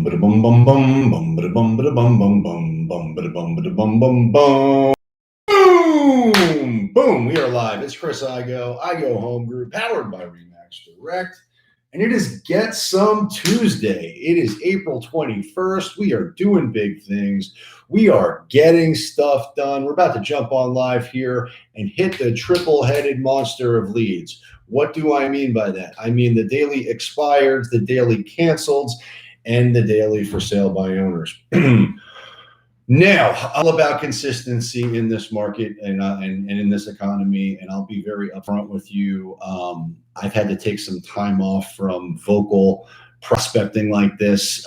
Bum bada bum bum bum bum bada bum bada bum bum bum bum bada bum bada bum bum bum. Boom! Boom! We are live. It's Chris Igoe Home Group, powered by Remax Direct. And it is Get Some Tuesday. It is April 21st. We are doing big things. We are getting stuff done. We're about to jump on live here and hit the triple-headed monster of leads. What do I mean by that? I mean the daily expireds, the daily canceleds, and the daily for sale by owners. Now, all about consistency in this market and in this economy, and I'll be very upfront with you. I've had to take some time off from vocal prospecting like this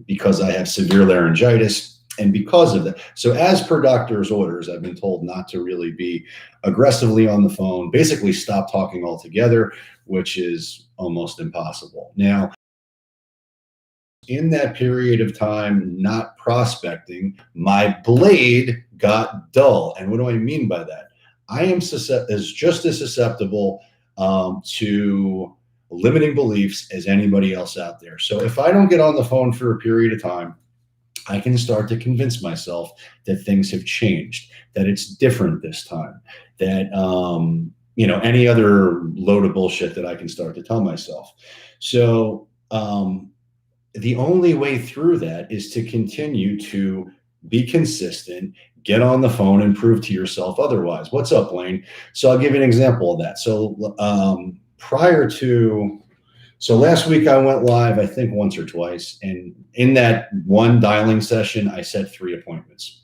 because I have severe laryngitis, and because of that. So as per doctor's orders, I've been told not to really be aggressively on the phone, basically stop talking altogether, which is almost impossible. Now, in that period of time not prospecting, my blade got dull. And what do I mean by that? I am just as susceptible to limiting beliefs as anybody else out there. So if I don't get on the phone for a period of time, I can start to convince myself that things have changed, that it's different this time, that any other load of bullshit that I can start to tell myself. So the only way through that is to continue to be consistent, get on the phone, and prove to yourself otherwise. What's up, Lane? So I'll give you an example of that. So so last week I went live, I think once or twice. And in that one dialing session, I set 3 appointments.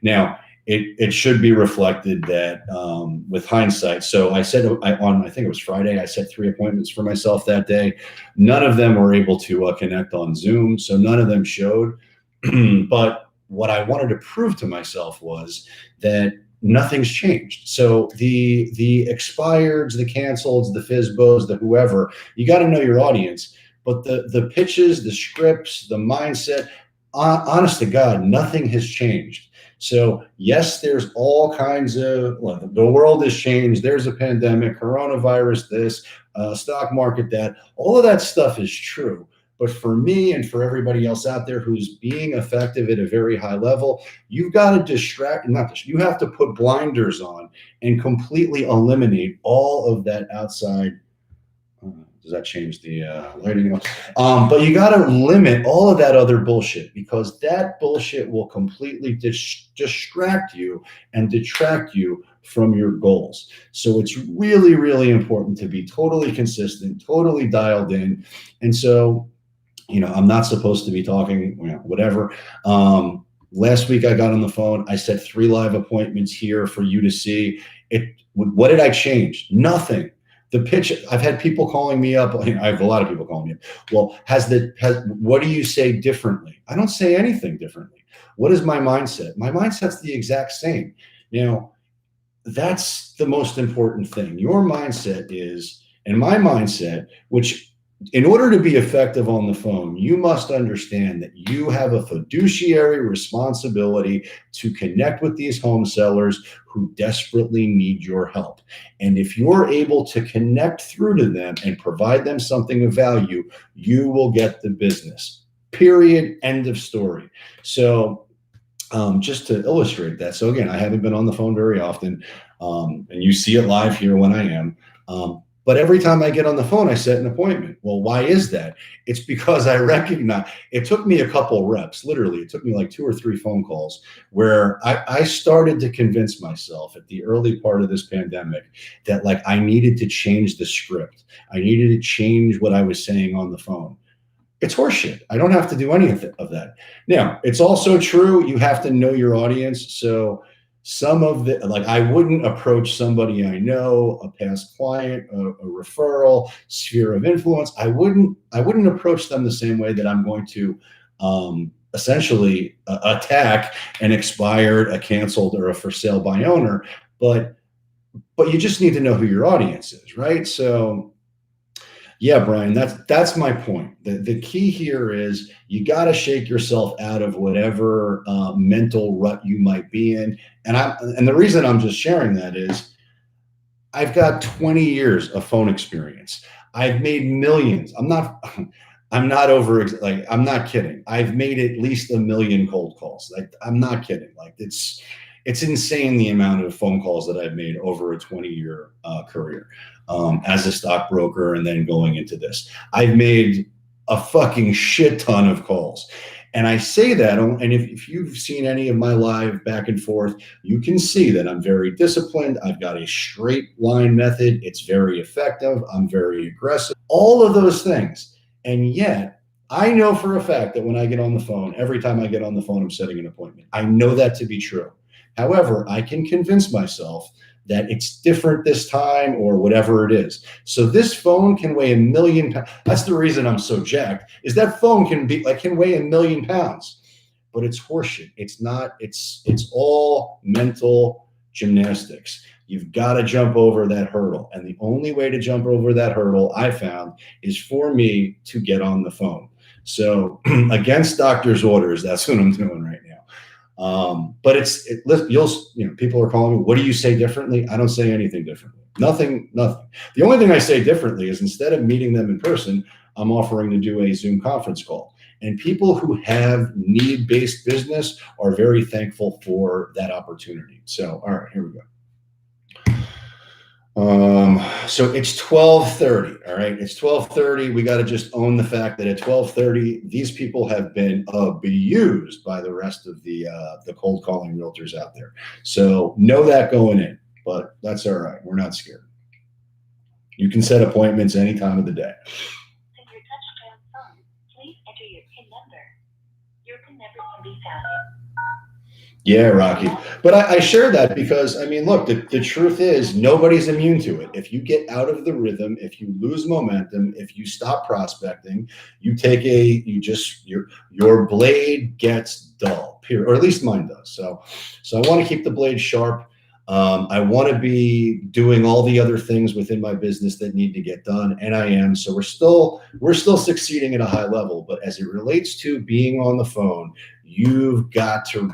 Now, it should be reflected that with hindsight. So I said I think it was Friday, I set 3 appointments for myself that day. None of them were able to connect on Zoom. So none of them showed. But what I wanted to prove to myself was that nothing's changed. So the expireds, the canceleds, the FSBOs, the whoever, you got to know your audience. But the pitches, the scripts, the mindset, honest to God, nothing has changed. So yes, there's all kinds of, the world has changed. There's a pandemic, coronavirus, this, stock market, that, all of that stuff is true. But for me and for everybody else out there who's being effective at a very high level, you've got to you have to put blinders on and completely eliminate all of that outside. Does that change the lighting? But you got to limit all of that other bullshit, because that bullshit will completely distract you and detract you from your goals. So it's really, really important to be totally consistent, totally dialed in. And so, I'm not supposed to be talking, whatever. Last week I got on the phone. I set 3 live appointments here for you to see. What did I change? Nothing. The pitch, I've had people calling me up. I have a lot of people calling me up. Well, what do you say differently? I don't say anything differently. What is my mindset? My mindset's the exact same. That's the most important thing. Your mindset is, and my mindset, which in order to be effective on the phone, you must understand that you have a fiduciary responsibility to connect with these home sellers who desperately need your help. And if you're able to connect through to them and provide them something of value, you will get the business. Period. End of story. So just to illustrate that. So again, I haven't been on the phone very often, and you see it live here when I am. But every time I get on the phone, I set an appointment. Well, why is that? It's because I recognize it took me a couple reps. Literally, it took me like 2 or 3 phone calls where I started to convince myself at the early part of this pandemic that I needed to change the script. I needed to change what I was saying on the phone. It's horseshit. I don't have to do any of that. Now, it's also true. You have to know your audience. So some of I wouldn't approach somebody I know, a past client, a referral, sphere of influence. I wouldn't approach them the same way that I'm going to essentially attack an expired, a canceled, or a for sale by owner. But you just need to know who your audience is, right? So yeah, Brian, that's my point. The key here is you got to shake yourself out of whatever mental rut you might be in. And the reason I'm just sharing that is I've got 20 years of phone experience. I've made millions. I'm not over, like, I'm not kidding. I've made at least 1 million cold calls. Like, I'm not kidding. Like, it's insane the amount of phone calls that I've made over a 20-year career as a stockbroker, and then going into this. I've made a fucking shit ton of calls. And I say that, and if you've seen any of my live back and forth, you can see that I'm very disciplined. I've got a straight line method. It's very effective. I'm very aggressive. All of those things. And yet, I know for a fact that when I get on the phone, every time I get on the phone, I'm setting an appointment. I know that to be true. However, I can convince myself that it's different this time or whatever it is. So this phone can weigh 1 million pounds. That's the reason I'm so jacked, is that phone can weigh 1 million pounds, but it's horseshit. It's not, it's all mental gymnastics. You've got to jump over that hurdle. And the only way to jump over that hurdle, I found, is for me to get on the phone. So against doctor's orders, that's what I'm doing right now. But people are calling me, what do you say differently? I don't say anything differently. Nothing. The only thing I say differently is, instead of meeting them in person, I'm offering to do a Zoom conference call. And people who have need-based business are very thankful for that opportunity. So, all right, here we go. So it's 12:30. All right, it's 12:30. We got to just own the fact that at 12:30, these people have been abused by the rest of the cold calling realtors out there. So know that going in, but that's all right. We're not scared. You can set appointments any time of the day. With your touchtone phone, please enter your PIN number. Your PIN number can be found. Yeah, Rocky. But I share that because, I mean, look, the truth is nobody's immune to it. If you get out of the rhythm, if you lose momentum, if you stop prospecting, your blade gets dull, period, or at least mine does. So I want to keep the blade sharp. I want to be doing all the other things within my business that need to get done, and I am. So we're still succeeding at a high level. But as it relates to being on the phone, you've got to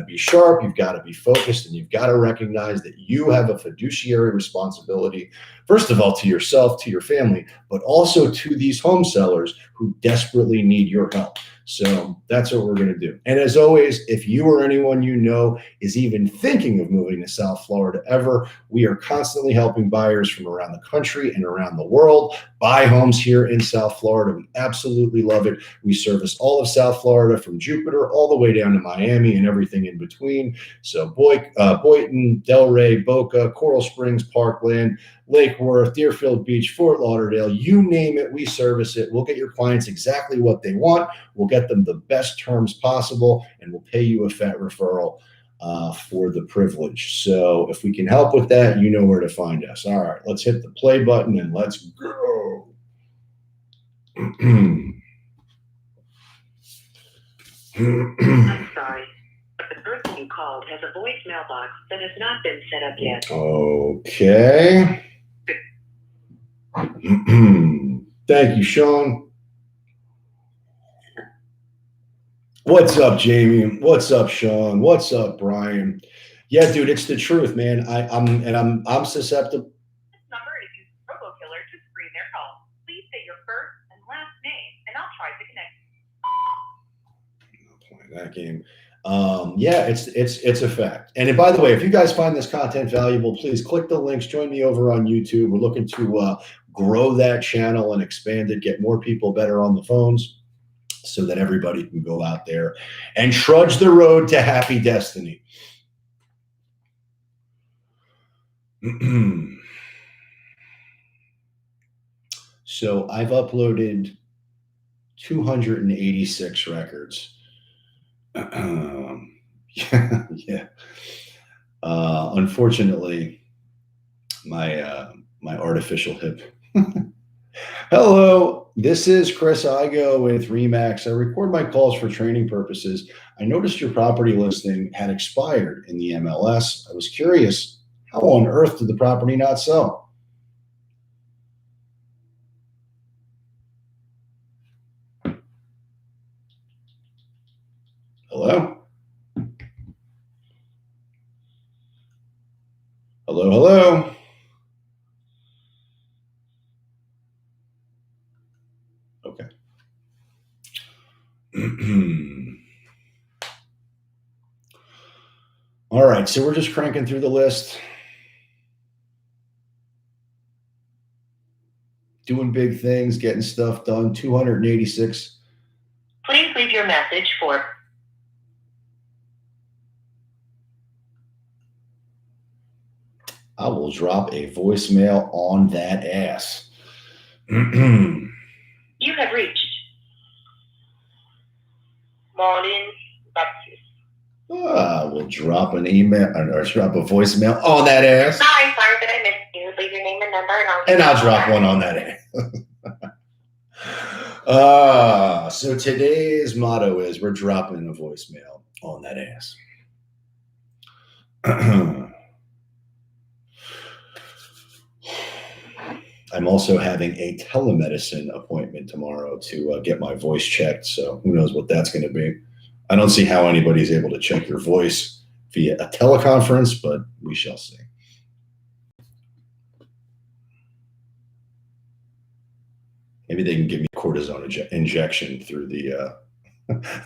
be sharp, you've got to be focused, and you've got to recognize that you have a fiduciary responsibility, first of all, to yourself, to your family, but also to these home sellers who desperately need your help. So that's what we're going to do. And as always, if you or anyone you know is even thinking of moving to South Florida ever, we are constantly helping buyers from around the country and around the world buy homes here in South Florida. We absolutely love it. We service all of South Florida, from Jupiter all the way down to Miami and everything in between. So Boynton, Delray, Boca, Coral Springs, Parkland, Lake Worth, Deerfield Beach, Fort Lauderdale, you name it, we service it. We'll get your clients exactly what they want. We'll get them the best terms possible, and we'll pay you a FAT referral for the privilege. So if we can help with that, you know where to find us. All right, let's hit the play button and let's go. I'm sorry, but the person you called has a voicemail box that has not been set up yet. Okay. Thank you, Sean. What's up, Jamie? What's up, Sean? What's up, Brian? Yeah, dude, it's the truth, man. I'm susceptible. This number is used RoboKiller to screen their calls. Please say your first and last name, and I'll try to connect. I'm playing that game. Yeah, it's a fact. And by the way, if you guys find this content valuable, please click the links. Join me over on YouTube. We're looking to grow that channel and expand it, get more people better on the phones, so that everybody can go out there and trudge the road to happy destiny. So I've uploaded 286 records. Yeah. Unfortunately, my artificial hip. Hello, this is Chris Igoe with Remax. I record my calls for training purposes. I noticed your property listing had expired in the MLS. I was curious, how on earth did the property not sell? Hello? Hello, hello. Okay. All right, so we're just cranking through the list. Doing big things, getting stuff done. 286. Please leave your message for. I will drop a voicemail on that ass. You have reached Morning Baptist. I will drop an email or drop a voicemail on that ass. Hi, sorry that I missed you. Leave your name and number, and I'll drop one on that ass. So today's motto is we're dropping a voicemail on that ass. I'm also having a telemedicine appointment tomorrow to get my voice checked. So who knows what that's going to be. I don't see how anybody's able to check your voice via a teleconference, but we shall see. Maybe they can give me a cortisone injection through the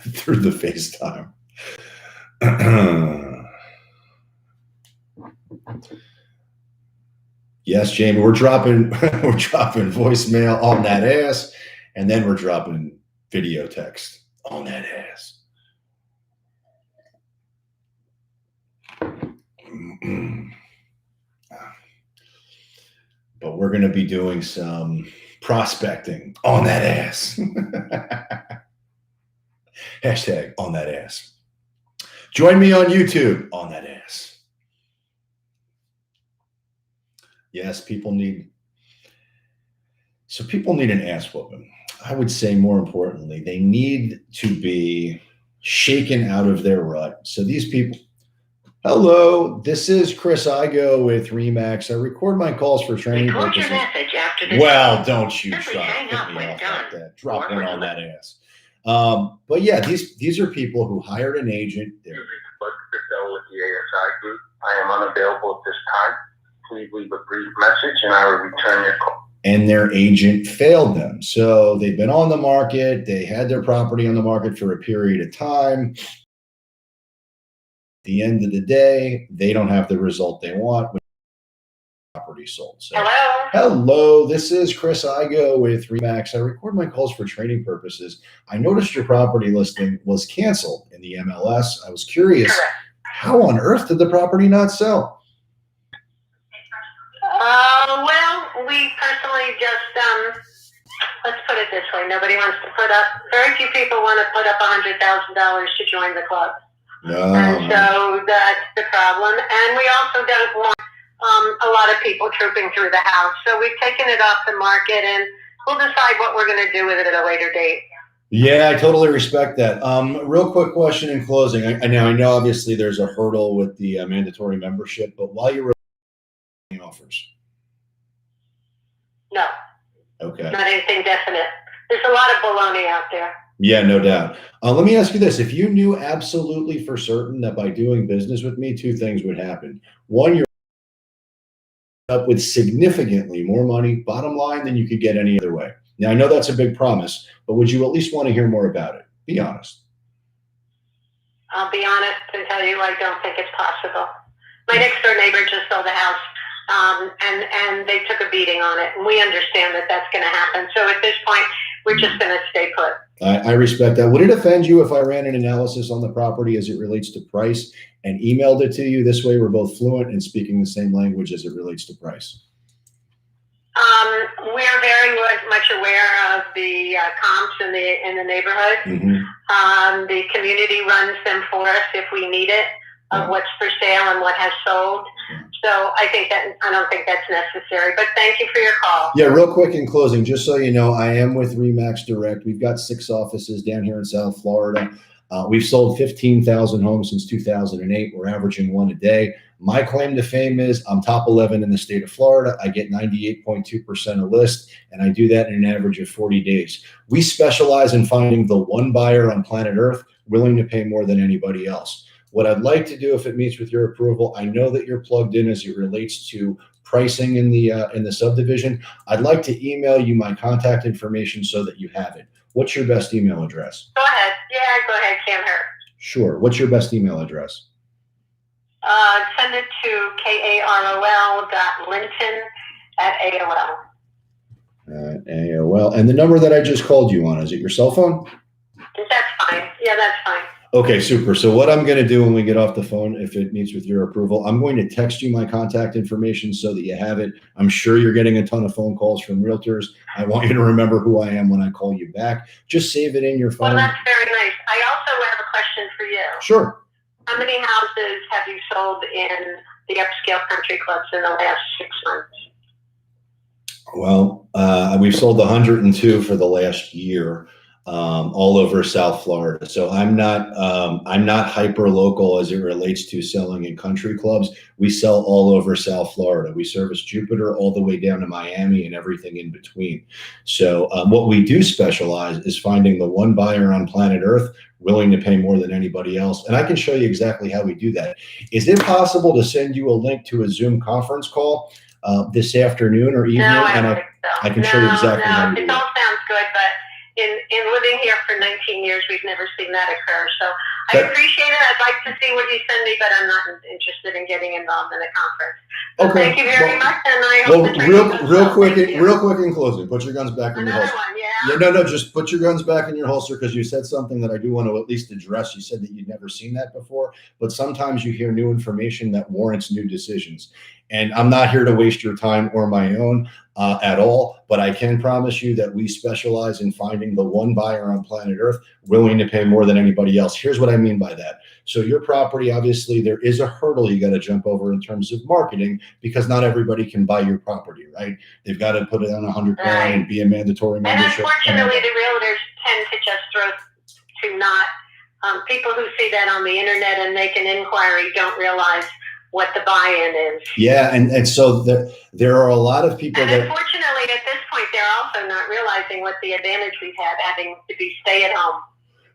through the FaceTime. Yes, Jamie, we're dropping voicemail on that ass, and then we're dropping video text on that ass. But we're going to be doing some prospecting on that ass. Hashtag on that ass. Join me on YouTube on that ass. Yes, people need an ass whooping. I would say more importantly, they need to be shaken out of their rut. So these people, hello, this is Chris Igoe with Remax. I record my calls for training purposes. Your message after this. Well, don't you try to hit me off like that. Drop one on that ass. But yeah, these are people who hired an agent. With the ASI group, I am unavailable at this time. Please leave a brief message and I will return your call. And their agent failed them. So they've been on the market. They had their property on the market for a period of time. At the end of the day, they don't have the result they want when the property sold. So, hello, this is Chris Igoe with Remax. I record my calls for training purposes. I noticed your property listing was canceled in the MLS. I was curious, how on earth did the property not sell? Well, we personally just, let's put it this way. Nobody wants to very few people want to put up $100,000 to join the club. No. And so that's the problem. And we also don't want a lot of people trooping through the house. So we've taken it off the market and we'll decide what we're going to do with it at a later date. Yeah, I totally respect that. Real quick question in closing. I know obviously there's a hurdle with the mandatory membership, but while you're offers. No. Okay. Not anything definite. There's a lot of baloney out there. Yeah, no doubt. Let me ask you this. If you knew absolutely for certain that by doing business with me, two things would happen. One, you're up with significantly more money, bottom line, than you could get any other way. Now, I know that's a big promise, but would you at least want to hear more about it? Be honest. I'll be honest and tell you I don't think it's possible. My next door neighbor just sold a house. And they took a beating on it. And we understand that that's going to happen. So at this point, we're just going to stay put. I respect that. Would it offend you if I ran an analysis on the property as it relates to price and emailed it to you? This way, we're both fluent and speaking the same language as it relates to price. We're very much aware of the comps in the neighborhood. Mm-hmm. The community runs them for us if we need it, of what's for sale and what has sold. So I don't think that's necessary, but thank you for your call. Yeah, real quick in closing, just so you know, I am with Remax Direct. We've got 6 offices down here in South Florida. We've sold 15,000 homes since 2008. We're averaging 1 a day. My claim to fame is I'm top 11 in the state of Florida. I get 98.2% a list, and I do that in an average of 40 days. We specialize in finding the one buyer on planet Earth willing to pay more than anybody else. What I'd like to do, if it meets with your approval, I know that you're plugged in as it relates to pricing in the subdivision. I'd like to email you my contact information so that you have it. What's your best email address? Go ahead. Yeah, go ahead. Can't hurt. Sure. What's your best email address? Send it to karol.linton@AOL. AOL. And the number that I just called you on, is it your cell phone? That's fine. Yeah, that's fine. Okay, super. So what I'm going to do when we get off the phone, if it meets with your approval, I'm going to text you my contact information so that you have it. I'm sure you're getting a ton of phone calls from realtors. I want you to remember who I am when I call you back. Just save it in your phone. Well, that's very nice. I also have a question for you. Sure. How many houses have you sold in the upscale country clubs in the last 6 months? Well, we've sold 102 for the last year, all over South Florida. So I'm not hyper local as it relates to selling in country clubs. We sell all over South Florida. We service Jupiter all the way down to Miami and everything in between. So what we do specialize is finding the one buyer on planet Earth willing to pay more than anybody else. And I can show you exactly how we do that. Is it possible to send you a link to a Zoom conference call this afternoon or evening? No, and I can show you exactly how we do it. All sounds good, but in living here for 19 years, we've never seen that occur. So I appreciate it. I'd like to see what you send me, but I'm not interested in getting involved in a conference. So okay. Thank you very much, and I hope the training goes real well. quick in closing. Put your guns back in your holster. One, yeah. No, just put your guns back in your holster, because you said something that I do want to at least address. You said that you'd never seen that before, but sometimes you hear new information that warrants new decisions. And I'm not here to waste your time or my own at all, but I can promise you that we specialize in finding the one buyer on planet Earth willing to pay more than anybody else. Here's what I mean by that. So your property, obviously, there is a hurdle you got to jump over in terms of marketing, because not everybody can buy your property, right? They've got to put it on 100 grand and be a mandatory membership. And unfortunately, the realtors tend to just throw to not people who see that on the internet and make an inquiry don't realize what the buy-in is. Yeah, and so there are a lot of people and that unfortunately at this point they're also not realizing what the advantage we've had having to be stay at home.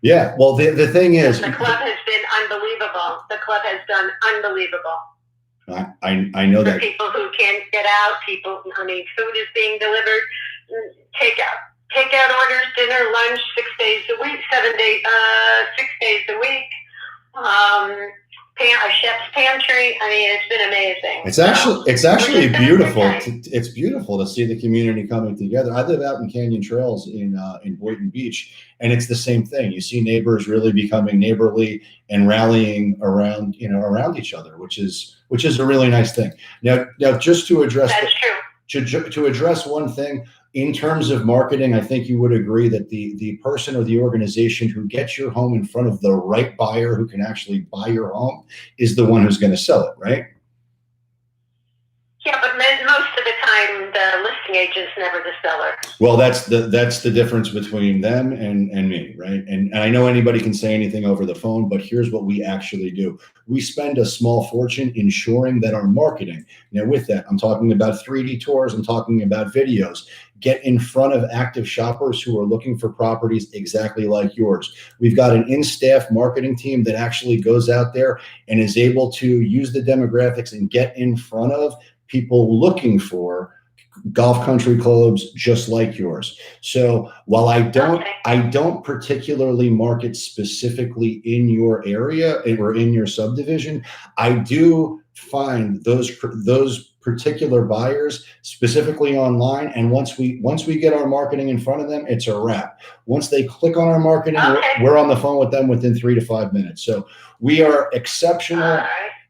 Yeah, well the thing is, the club has been unbelievable. The club has done unbelievable. I know that. For people who can't get out, food is being delivered, takeout orders, dinner, lunch, 6 days a week, 6 days a week. A chef's pantry. I mean, it's been amazing. It's actually beautiful. It's beautiful to see the community coming together. I live out in Canyon Trails in Boynton Beach, and it's the same thing. You see neighbors really becoming neighborly and rallying around each other, which is a really nice thing. Now just to address to address one thing. In terms of marketing, I think you would agree that the person or the organization who gets your home in front of the right buyer who can actually buy your home is the one who's going to sell it, right? Yeah, but most of the time, the listing agent's never the seller. Well, that's the difference between them and me, right? And I know anybody can say anything over the phone, but here's what we actually do. We spend a small fortune ensuring that our marketing, now with that, I'm talking about 3D tours, I'm talking about videos, get in front of active shoppers who are looking for properties exactly like yours. We've got an in-staff marketing team that actually goes out there and is able to use the demographics and get in front of people looking for golf country clubs just like yours. So while I don't particularly market specifically in your area or in your subdivision, I do find those particular buyers specifically online, and once we get our marketing in front of them, it's a wrap. Once they click on our marketing, we're on the phone with them within 3 to 5 minutes. So we are exceptional.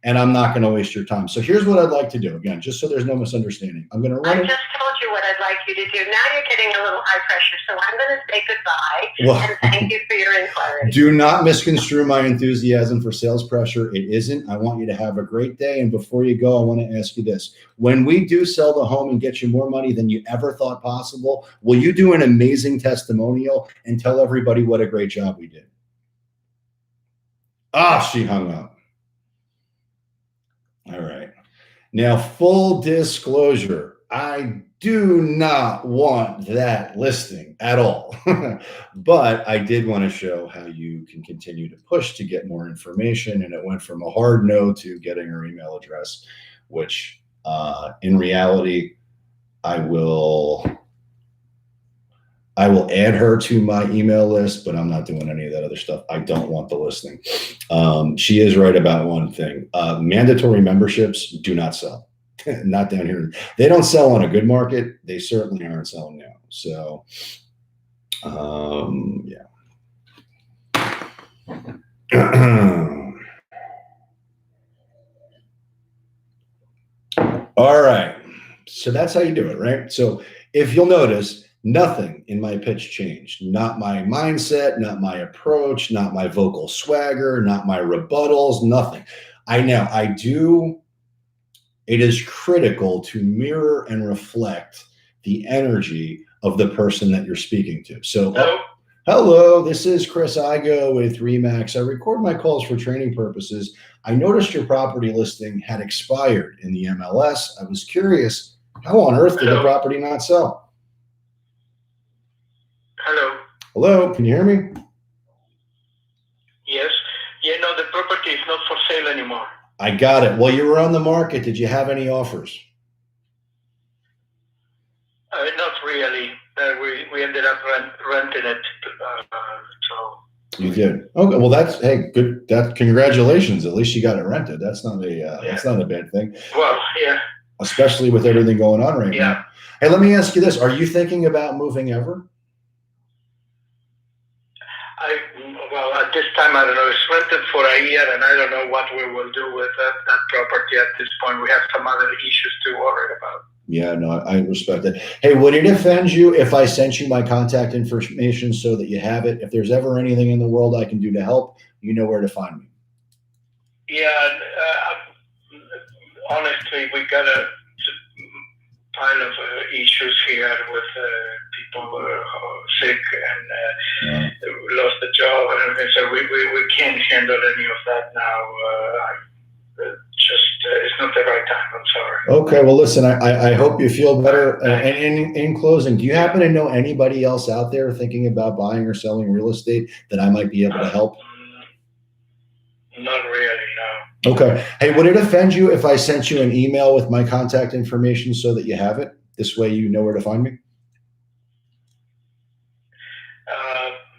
And I'm not going to waste your time. So here's what I'd like to do. Again, just so there's no misunderstanding. I just told you what I'd like you to do. Now you're getting a little high pressure, so I'm going to say goodbye and thank you for your inquiry. Do not misconstrue my enthusiasm for sales pressure. It isn't. I want you to have a great day. And before you go, I want to ask you this. When we do sell the home and get you more money than you ever thought possible, will you do an amazing testimonial and tell everybody what a great job we did? She hung up. All right. Now, full disclosure, I do not want that listing at all. But I did want to show how you can continue to push to get more information. And it went from a hard no to getting her email address, which in reality, I will I will add her to my email list, but I'm not doing any of that other stuff. I don't want the listing. She is right about one thing. Mandatory memberships do not sell. Not down here. They don't sell on a good market. They certainly aren't selling now. So, yeah. All right. So that's how you do it, right? So if you'll notice, nothing in my pitch changed. Not my mindset, not my approach, not my vocal swagger, not my rebuttals, nothing. It is critical to mirror and reflect the energy of the person that you're speaking to. So, hello, this is Chris Igoe with Remax. I record my calls for training purposes. I noticed your property listing had expired in the MLS. I was curious, how on earth did the property not sell? Hello. Hello, can you hear me? Yes. Yeah, no, the property is not for sale anymore. I got it. Well, you were on the market. Did you have any offers? Not really. We ended up renting it. So You did. Okay. Well, hey, good. Congratulations. At least you got it rented. That's not a bad thing. Well, yeah. Especially with everything going on right now. Hey, let me ask you this: are you thinking about moving ever? Well, at this time, I don't know. It's rented for a year, and I don't know what we will do with that property at this point. We have some other issues to worry about. Yeah, no, I respect that. Hey, would it offend you if I sent you my contact information so that you have it? If there's ever anything in the world I can do to help, you know where to find me. Yeah, honestly, we got a pile of issues here with people who are sick and lost the job, and everything. So we can't handle any of that now. It's not the right time. I'm sorry. Okay, well, listen, I hope you feel better. And in closing, do you happen to know anybody else out there thinking about buying or selling real estate that I might be able to help? Not really, no. Okay. Hey, would it offend you if I sent you an email with my contact information so that you have it? This way you know where to find me?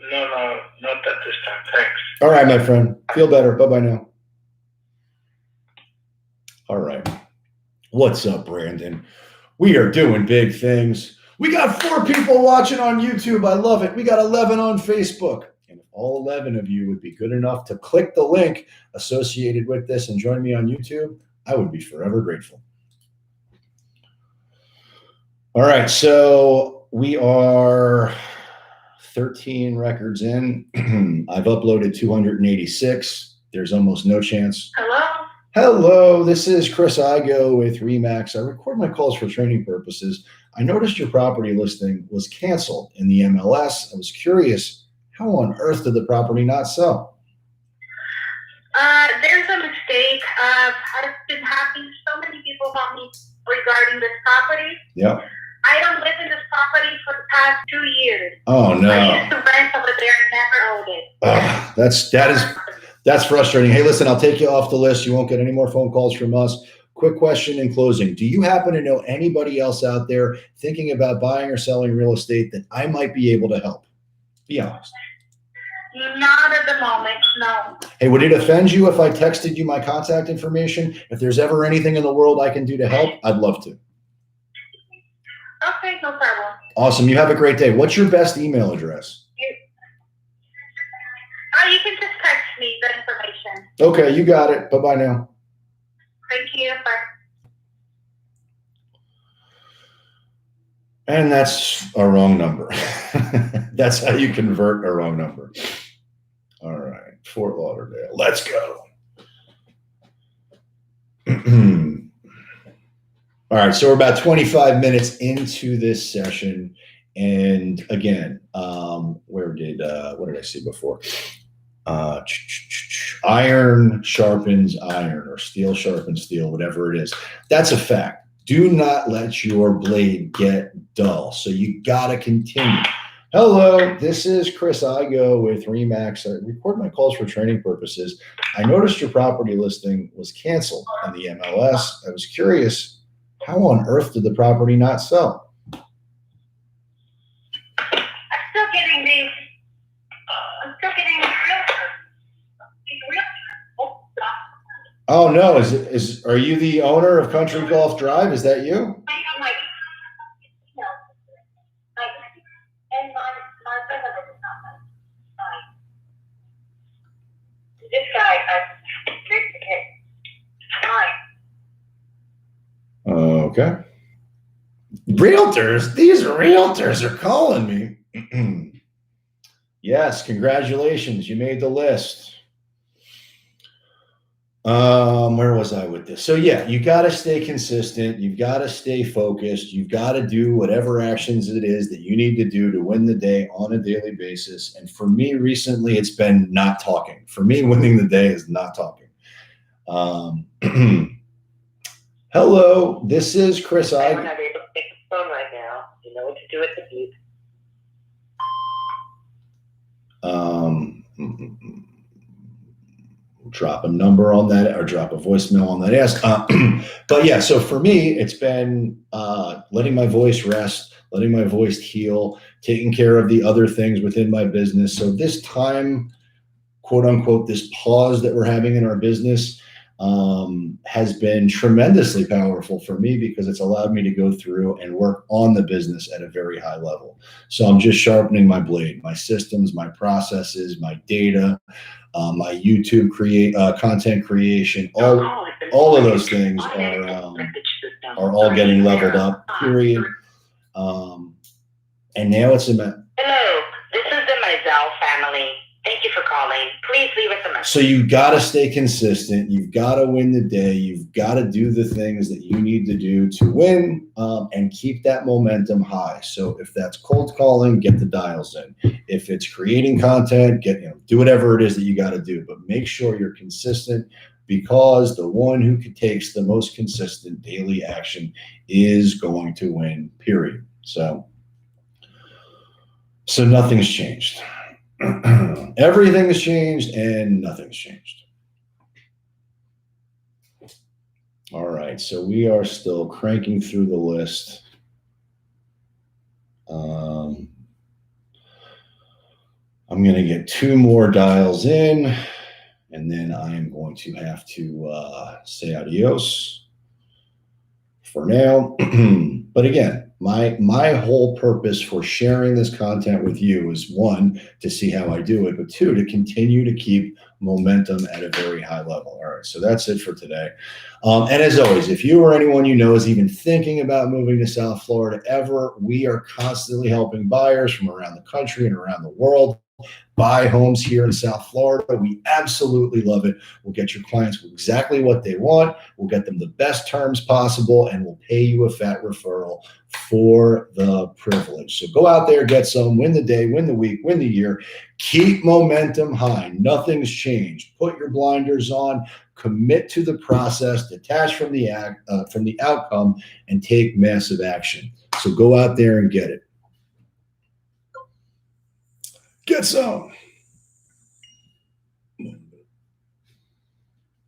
No, not at this time. Thanks. All right, my friend. Feel better. Bye-bye now. All right. What's up, Brandon? We are doing big things. We got 4 people watching on YouTube. I love it. We got 11 on Facebook. And if all 11 of you would be good enough to click the link associated with this and join me on YouTube, I would be forever grateful. All right. So we are 13 records in. I've uploaded 286. There's almost no chance. Hello, this is Chris Igoe with Remax. I record my calls for training purposes. I noticed your property listing was canceled in the MLS. I was curious, how on earth did the property not sell? There's a mistake. I've been having so many people call me regarding this property. Yeah. I don't live in this property for the past 2 years. Oh no. I used to rent over there and never owned it. That's frustrating. Hey, listen, I'll take you off the list. You won't get any more phone calls from us. Quick question in closing. Do you happen to know anybody else out there thinking about buying or selling real estate that I might be able to help? Be honest. Not at the moment, no. Hey, would it offend you if I texted you my contact information? If there's ever anything in the world I can do to help, I'd love to. Okay, no problem. Awesome. You have a great day. What's your best email address? You can just text me the information. Okay, you got it. Bye-bye now. Thank you. Bye. And that's a wrong number. That's how you convert a wrong number. All right, Fort Lauderdale. Let's go. All right, so we're about 25 minutes into this session. And again, what did I see before? Iron sharpens iron, or steel sharpens steel, whatever it is. That's a fact. Do not let your blade get dull. So you got to continue. Hello, this is Chris Igoe with Remax. I record my calls for training purposes. I noticed your property listing was canceled in the MLS. I was curious, how on earth did the property not sell? Oh no, are you the owner of Country Golf Drive? Is that you? This guy, Okay. Realtors, these realtors are calling me. Yes, congratulations, you made the list. Where was I with this? So yeah, you got to stay consistent. You've got to stay focused. You've got to do whatever actions it is that you need to do to win the day on a daily basis. And for me recently, it's been not talking. For me, winning the day is not talking. Hello, this is Chris I'm not able to pick the phone right now. You know what to do at the beep. Drop a number on that or drop a voicemail on that ask. But yeah, so for me, it's been letting my voice rest, letting my voice heal, taking care of the other things within my business. So this time, quote unquote, this pause that we're having in our business has been tremendously powerful for me because it's allowed me to go through and work on the business at a very high level. So I'm just sharpening my blade, my systems, my processes, my data, my YouTube content creation, all of those things are all getting leveled up, period. And now it's in Hello, this is the Mizell family. Thank you for calling. Please leave us a message. So you've got to stay consistent. You've got to win the day. You've got to do the things that you need to do to win and keep that momentum high. So if that's cold calling, get the dials in. If it's creating content, do whatever it is that you got to do. But make sure you're consistent because the one who takes the most consistent daily action is going to win, period. So nothing's changed. Everything has changed and nothing's changed. All right, so we are still cranking through the list. I'm going to get 2 more dials in, and then I'm going to have to say adios for now. But again, my whole purpose for sharing this content with you is 1, to see how I do it, but 2, to continue to keep momentum at a very high level. All right, so that's it for today. And as always, if you or anyone you know is even thinking about moving to South Florida ever, we are constantly helping buyers from around the country and around the world buy homes here in South Florida. We absolutely love it. We'll get your clients exactly what they want. We'll get them the best terms possible, and we'll pay you a FAT referral for the privilege. So go out there, get some, win the day, win the week, win the year. Keep momentum high. Nothing's changed. Put your blinders on. Commit to the process. Detach from the outcome, and take massive action. So go out there and get it. Get some.